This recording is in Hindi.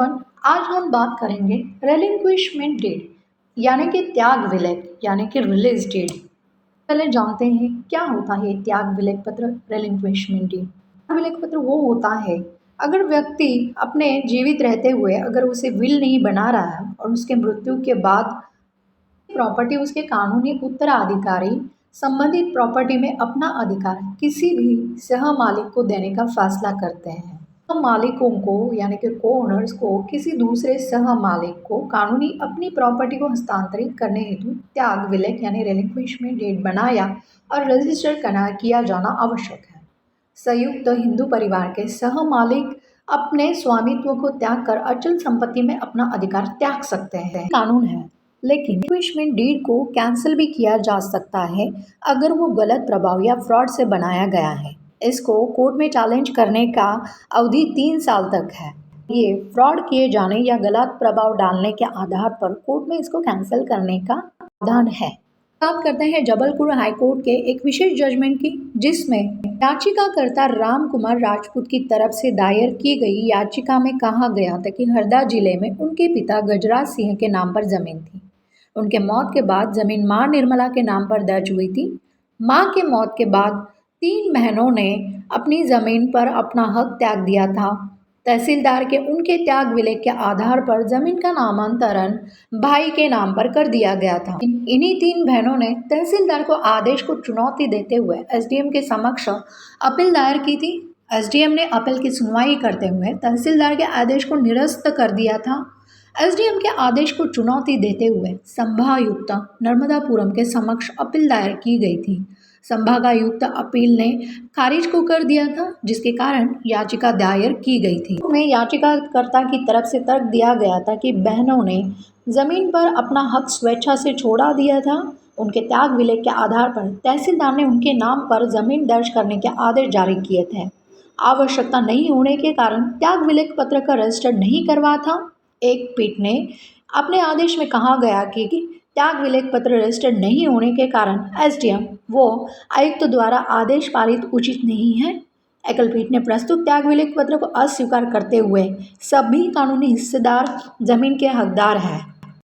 वन, आज हम बात करेंगे रेलिंक्विशमेंट डेट यानी कि त्याग विलेख यानी कि रिलीज डेट। पहले जानते हैं क्या होता है त्याग विलेख पत्र रेलिंक्विशमेंट डेट। त्याग विलेख पत्र वो होता है अगर व्यक्ति अपने जीवित रहते हुए अगर उसे विल नहीं बना रहा है और उसके मृत्यु के बाद प्रॉपर्टी उसके कानूनी उत्तराधिकारी संबंधित प्रॉपर्टी में अपना अधिकार किसी भी सह मालिक को देने का फैसला करते हैं। मालिकों को यानी कि को ओनर्स को किसी दूसरे सह मालिक को कानूनी अपनी प्रॉपर्टी को हस्तांतरित करने हेतु त्याग विलेख यानी रेलिंक्विशमेंट डेट बनाया और रजिस्टर किया जाना आवश्यक है। संयुक्त हिंदू परिवार के सह मालिक अपने स्वामित्व को त्याग कर अचल संपत्ति में अपना अधिकार त्याग सकते हैं, कानून है। लेकिन रेलिंक्विशमेंट डीड को कैंसिल भी किया जा सकता है अगर वो गलत प्रभाव या फ्रॉड से बनाया गया है। इसको कोर्ट में चैलेंज करने का अवधि 3 साल तक है। ये फ्रॉड किए जाने या गलत प्रभाव डालने के आधार पर कोर्ट में इसको कैंसिल करने का प्रावधान है। बात करते हैं जबलपुर हाईकोर्ट के एक विशेष जजमेंट की, जिसमें याचिकाकर्ता राम कुमार राजपूत की तरफ से दायर की गई याचिका में कहा गया था कि हरदा जिले में उनके पिता गजराज सिंह के नाम पर जमीन थी। उनके मौत के बाद जमीन मां निर्मला के नाम पर दर्ज हुई थी। मां के मौत के बाद 3 बहनों ने अपनी जमीन पर अपना हक त्याग दिया था। तहसीलदार के उनके त्याग विलेख के आधार पर जमीन का नामांतरण भाई के नाम पर कर दिया गया था। इन्हीं 3 बहनों ने तहसीलदार को आदेश को चुनौती देते हुए एसडीएम के समक्ष अपील दायर की थी। एसडीएम ने अपील की सुनवाई करते हुए तहसीलदार के आदेश को निरस्त कर दिया था। एसडीएम के आदेश को चुनौती देते हुए संभागायुक्त नर्मदापुरम के समक्ष अपील दायर की गई थी। संभागायुक्त अपील ने खारिज को कर दिया था, जिसके कारण याचिका दायर की गई थी। उसमें याचिकाकर्ता की तरफ से तर्क दिया गया था कि बहनों ने जमीन पर अपना हक स्वेच्छा से छोड़ा दिया था। उनके त्याग विलेख के आधार पर तहसीलदार ने उनके नाम पर जमीन दर्ज करने के आदेश जारी किए थे। आवश्यकता नहीं होने के कारण त्याग विलेख पत्र का रजिस्टर नहीं करवा था। एक पीठ ने अपने आदेश में कहा गया कि त्याग विलेख पत्र रजिस्टर नहीं होने के कारण एसडीएम वो आयुक्त द्वारा आदेश पारित उचित नहीं है। एकलपीठ ने प्रस्तुत त्याग विलेख पत्र को अस्वीकार करते हुए सभी कानूनी हिस्सेदार जमीन के हकदार हैं